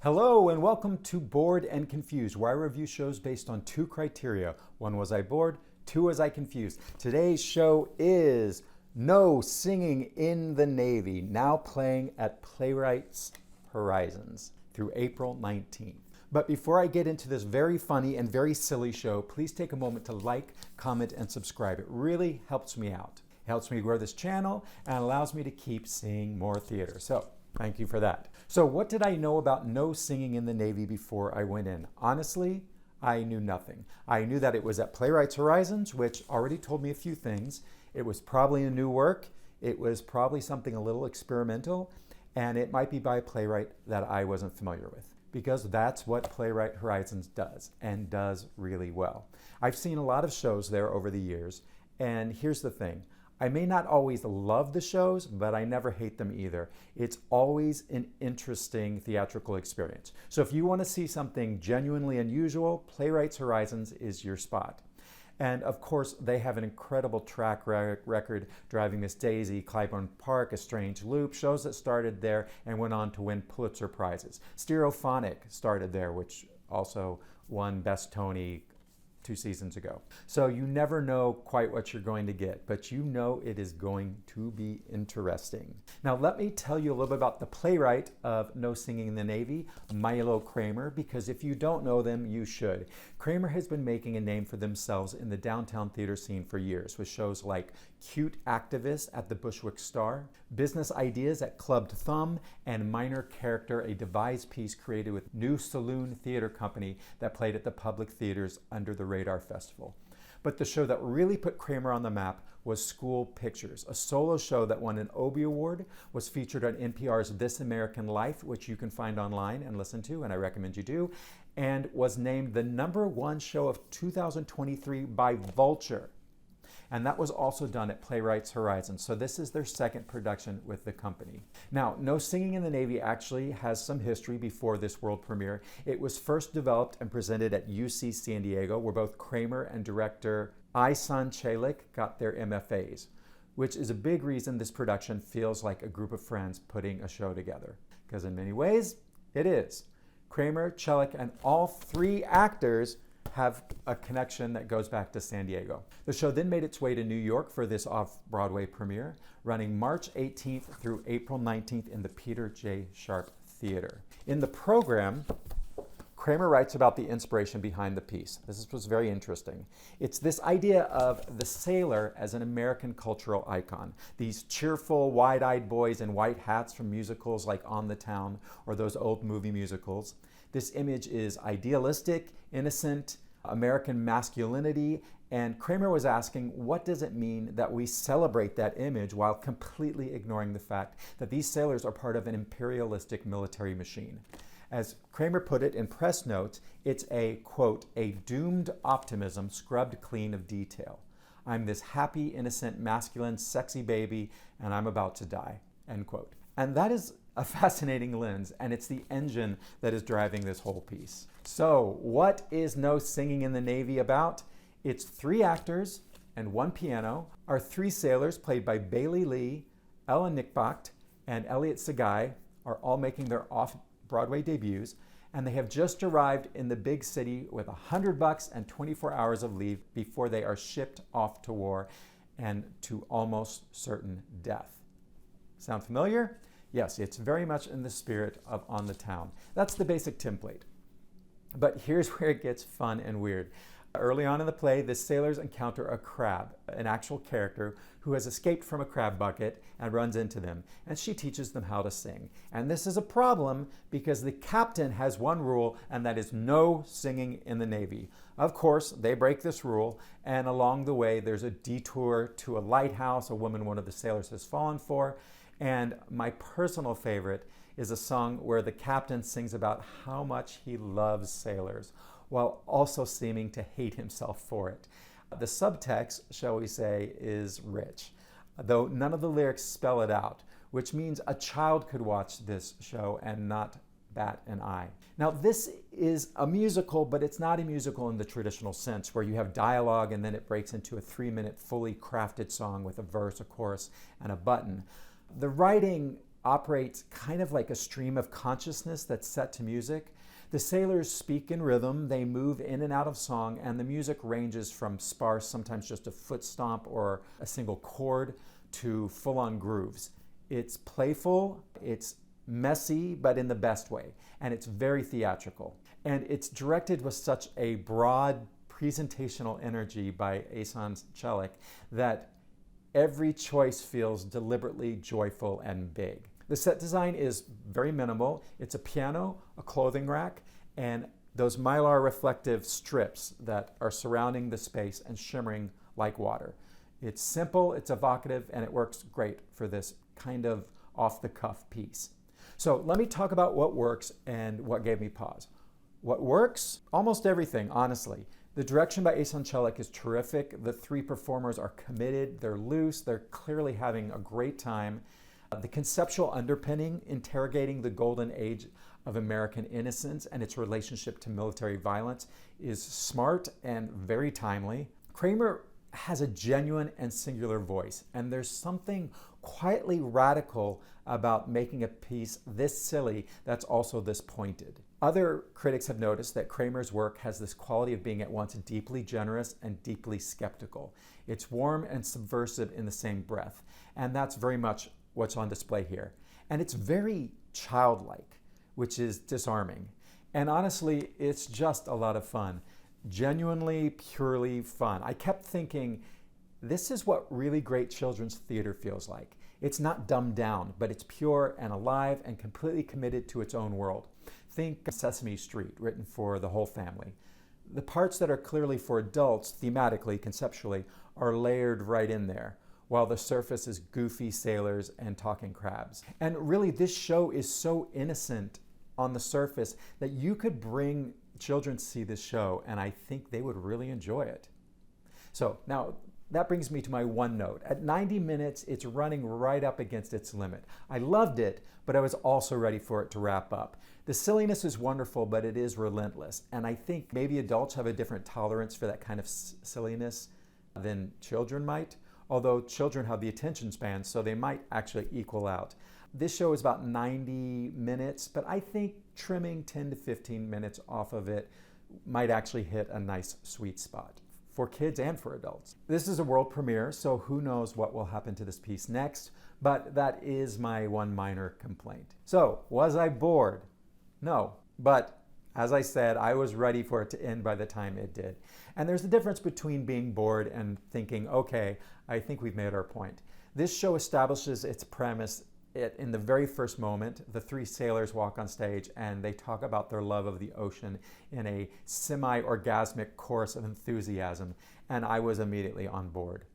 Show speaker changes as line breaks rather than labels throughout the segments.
Hello and welcome to Bored and Confused, where I review shows based on two criteria. One, was I bored? Two, was I confused? Today's show is No Singing in the Navy, now playing at Playwrights Horizons through April 19th. But before I get into this very funny and very silly show, please take a moment to like, comment, and subscribe. It really helps me out. It helps me grow this channel and allows me to keep seeing more theater. So thank you for that. So what did I know about No Singing in the Navy before I went in? Honestly, I knew nothing. I knew that it was at Playwrights Horizons, which already told me a few things. It was probably a new work. It was probably something a little experimental, and it might be by a playwright that I wasn't familiar with, because that's what Playwright Horizons does, and does really well. I've seen a lot of shows there over the years, and here's the thing. I may not always love the shows, but I never hate them either. It's always an interesting theatrical experience. So if you want to see something genuinely unusual, Playwrights Horizons is your spot. And of course, they have an incredible track record driving Miss Daisy, Clybourne Park, A Strange Loop, shows that started there and went on to win Pulitzer Prizes. Stereophonic started there, which also won Best Tony 2 seasons ago. So you never know quite what you're going to get, but you know it is going to be interesting. Now let me tell you a little bit about the playwright of No Singing in the Navy, Milo Cramer, because if you don't know them, you should. Cramer has been making a name for themselves in the downtown theater scene for years, with shows like Cute Activist at the Bushwick Star, Business Ideas at Clubbed Thumb, and Minor Character, a devised piece created with New Saloon Theater Company that played at the public theaters under the Radar Festival. But the show that really put Cramer on the map was School Pictures, a solo show that won an Obie Award, was featured on NPR's This American Life, which you can find online and listen to, and I recommend you do, and was named the #1 show of 2023 by Vulture. And that was also done at Playwrights Horizons. So this is their second production with the company. Now, No Singing in the Navy actually has some history before this world premiere. It was first developed and presented at UC San Diego, where both Cramer and director Aysan Celik got their MFAs, which is a big reason this production feels like a group of friends putting a show together. Because in many ways, it is. Cramer, Celik, and all three actors have a connection that goes back to San Diego. The show then made its way to New York for this Off-Broadway premiere, running March 18th through April 19th in the Peter J. Sharp Theater. In the program, Cramer writes about the inspiration behind the piece. This was very interesting. It's this idea of the sailor as an American cultural icon. These cheerful, wide-eyed boys in white hats from musicals like On the Town or those old movie musicals. This image is idealistic, innocent, American masculinity, and Cramer was asking, what does it mean that we celebrate that image while completely ignoring the fact that these sailors are part of an imperialistic military machine? As Cramer put it in press notes, it's a, quote, a doomed optimism scrubbed clean of detail. I'm this happy, innocent, masculine, sexy baby, and I'm about to die, end quote. And that is a fascinating lens, and it's the engine that is driving this whole piece. So, what is No Singing in the Navy about? It's 3 actors and 1 piano. Our 3 sailors, played by Bailey Lee, Ella Nickbacht, and Elliot Segai, are all making their off-Broadway debuts, and they have just arrived in the big city with $100 and 24 hours of leave before they are shipped off to war and to almost certain death. Sound familiar? Yes, it's very much in the spirit of On the Town. That's the basic template. But here's where it gets fun and weird. Early on in the play, the sailors encounter a crab, an actual character who has escaped from a crab bucket and runs into them, and she teaches them how to sing. And this is a problem because the captain has one rule, and that is no singing in the Navy. Of course, they break this rule, and along the way, there's a detour to a lighthouse a woman one of the sailors has fallen for. And my personal favorite is a song where the captain sings about how much he loves sailors, while also seeming to hate himself for it. The subtext, shall we say, is rich, though none of the lyrics spell it out, which means a child could watch this show and not bat an eye. Now, this is a musical, but it's not a musical in the traditional sense, where you have dialogue and then it breaks into a 3-minute fully crafted song with a verse, a chorus, and a button. The writing operates kind of like a stream of consciousness that's set to music. The sailors speak in rhythm, they move in and out of song, and the music ranges from sparse, sometimes just a foot stomp or a single chord, to full-on grooves. It's playful, it's messy, but in the best way, and it's very theatrical. And it's directed with such a broad presentational energy by Aysan Celik that every choice feels deliberately joyful and big. The set design is very minimal. It's a piano, a clothing rack, and those mylar reflective strips that are surrounding the space and shimmering like water. It's simple, it's evocative, and it works great for this kind of off-the-cuff piece. So let me talk about what works and what gave me pause. What works? Almost everything, honestly. The direction by Aysan Celik is terrific. The three performers are committed, they're loose, they're clearly having a great time. The conceptual underpinning, interrogating the golden age of American innocence and its relationship to military violence, is smart and very timely. Cramer has a genuine and singular voice, and there's something quietly radical about making a piece this silly that's also this pointed. Other critics have noticed that Cramer's work has this quality of being at once deeply generous and deeply skeptical. It's warm and subversive in the same breath, and that's very much what's on display here. And it's very childlike, which is disarming. And honestly, it's just a lot of fun. Genuinely, purely fun. I kept thinking, this is what really great children's theater feels like. It's not dumbed down, but it's pure and alive and completely committed to its own world. Think Sesame Street, written for the whole family. The parts that are clearly for adults, thematically, conceptually, are layered right in there, while the surface is goofy sailors and talking crabs. And really, this show is so innocent on the surface that you could bring children to see this show, and I think they would really enjoy it. So now, that brings me to my one note. At 90 minutes, it's running right up against its limit. I loved it, but I was also ready for it to wrap up. The silliness is wonderful, but it is relentless. And I think maybe adults have a different tolerance for that kind of silliness than children might, although children have the attention span, so they might actually equal out. This show is about 90 minutes, but I think trimming 10 to 15 minutes off of it might actually hit a nice sweet spot for kids and for adults. This is a world premiere, so who knows what will happen to this piece next, but that is my one minor complaint. So, was I bored? No, but as I said, I was ready for it to end by the time it did. And there's a difference between being bored and thinking, okay, I think we've made our point. This show establishes its premise in the very first moment. The three sailors walk on stage and they talk about their love of the ocean in a semi-orgasmic chorus of enthusiasm, and I was immediately on board.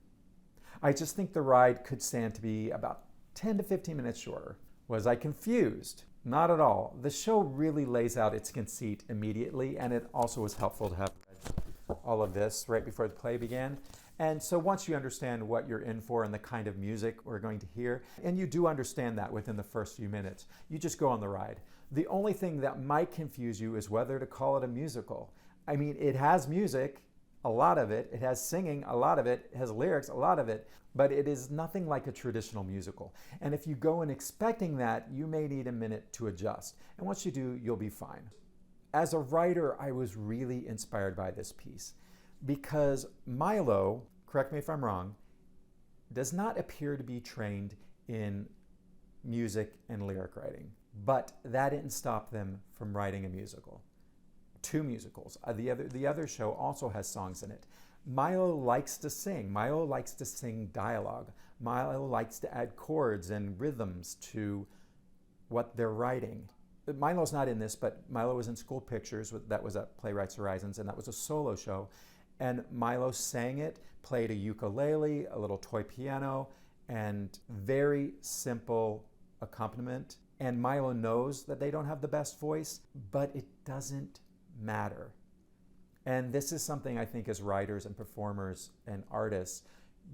I just think the ride could stand to be about 10 to 15 minutes shorter. Was I confused? Not at all. The show really lays out its conceit immediately, and it also was helpful to have read all of this right before the play began. And so once you understand what you're in for and the kind of music we're going to hear, and you do understand that within the first few minutes, you just go on the ride. The only thing that might confuse you is whether to call it a musical. I mean, it has music, a lot of it. It has singing, a lot of it. It has lyrics, a lot of it. But it is nothing like a traditional musical. And if you go in expecting that, you may need a minute to adjust. And once you do, you'll be fine. As a writer, I was really inspired by this piece because Milo, correct me if I'm wrong, does not appear to be trained in music and lyric writing. But that didn't stop them from writing a musical. 2 musicals. The other show also has songs in it. Milo likes to sing. Milo likes to sing dialogue. Milo likes to add chords and rhythms to what they're writing. Milo's not in this, but Milo was in School Pictures. That was at Playwrights Horizons, and that was a solo show. And Milo sang it, played a ukulele, a little toy piano, and very simple accompaniment. And Milo knows that they don't have the best voice, but it doesn't matter. And this is something I think as writers and performers and artists,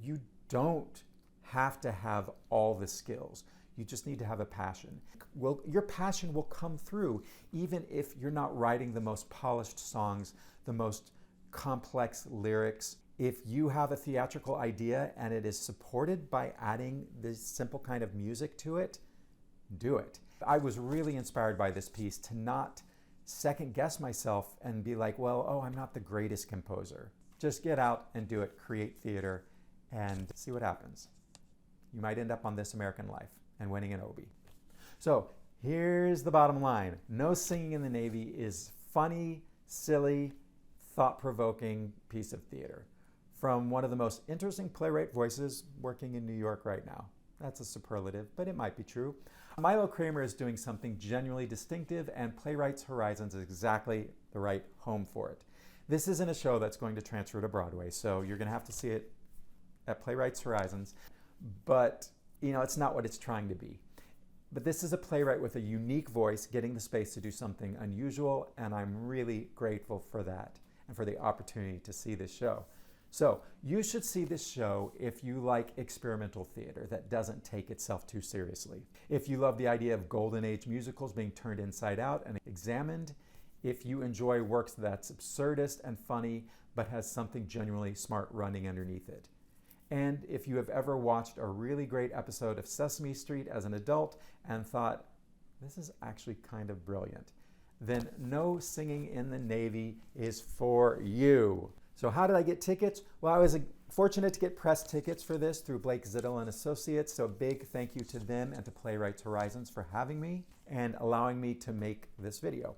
you don't have to have all the skills. You just need to have a passion. Well, your passion will come through even if you're not writing the most polished songs, the most complex lyrics. If you have a theatrical idea and it is supported by adding this simple kind of music to it, do it. I was really inspired by this piece to not second guess myself and be like, well, oh, I'm not the greatest composer. Just get out and do it, create theater, and see what happens. You might end up on This American Life and winning an Obie. So here's the bottom line. No Singing in the Navy is funny, silly, thought-provoking piece of theater from one of the most interesting playwright voices working in New York right now. That's a superlative, but it might be true. Milo Cramer is doing something genuinely distinctive, and Playwrights Horizons is exactly the right home for it. This isn't a show that's going to transfer to Broadway, so you're going to have to see it at Playwrights Horizons, but it's not what it's trying to be. But this is a playwright with a unique voice getting the space to do something unusual, and I'm really grateful for that and for the opportunity to see this show. So you should see this show if you like experimental theater that doesn't take itself too seriously. If you love the idea of Golden Age musicals being turned inside out and examined. If you enjoy works that's absurdist and funny but has something genuinely smart running underneath it. And if you have ever watched a really great episode of Sesame Street as an adult and thought, this is actually kind of brilliant, then No Singing in the Navy is for you. So how did I get tickets? Well, I was fortunate to get press tickets for this through Blake Zittel and Associates, so a big thank you to them and to Playwrights Horizons for having me and allowing me to make this video.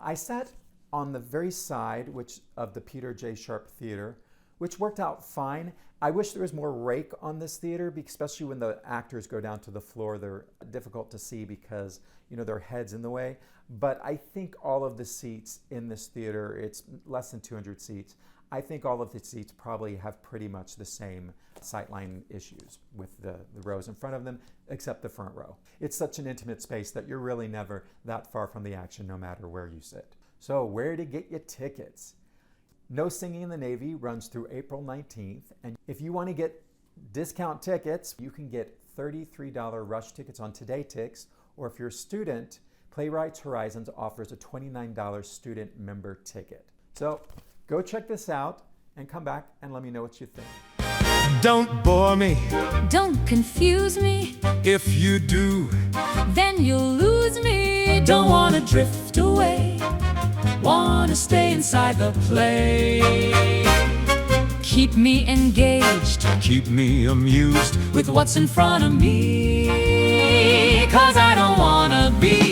I sat on the very side of the Peter J. Sharp Theater, which worked out fine. I wish there was more rake on this theater, especially when the actors go down to the floor. They're difficult to see because their head's in the way. But I think all of the seats in this theater, it's less than 200 seats, I think all of the seats probably have pretty much the same sightline issues with the rows in front of them, except the front row. It's such an intimate space that you're really never that far from the action no matter where you sit. So where to get your tickets? No Singing in the Navy runs through April 19th, and if you want to get discount tickets, you can get $33 rush tickets on Today Tix, or if you're a student, Playwrights Horizons offers a $29 student member ticket. So go check this out and come back and let me know what you think.
Don't bore me.
Don't confuse me.
If you do,
Then you'll lose me.
don't wanna drift away. Wanna stay inside the play.
Keep me engaged.
Keep me amused with what's in front of me. 'Cause I don't wanna be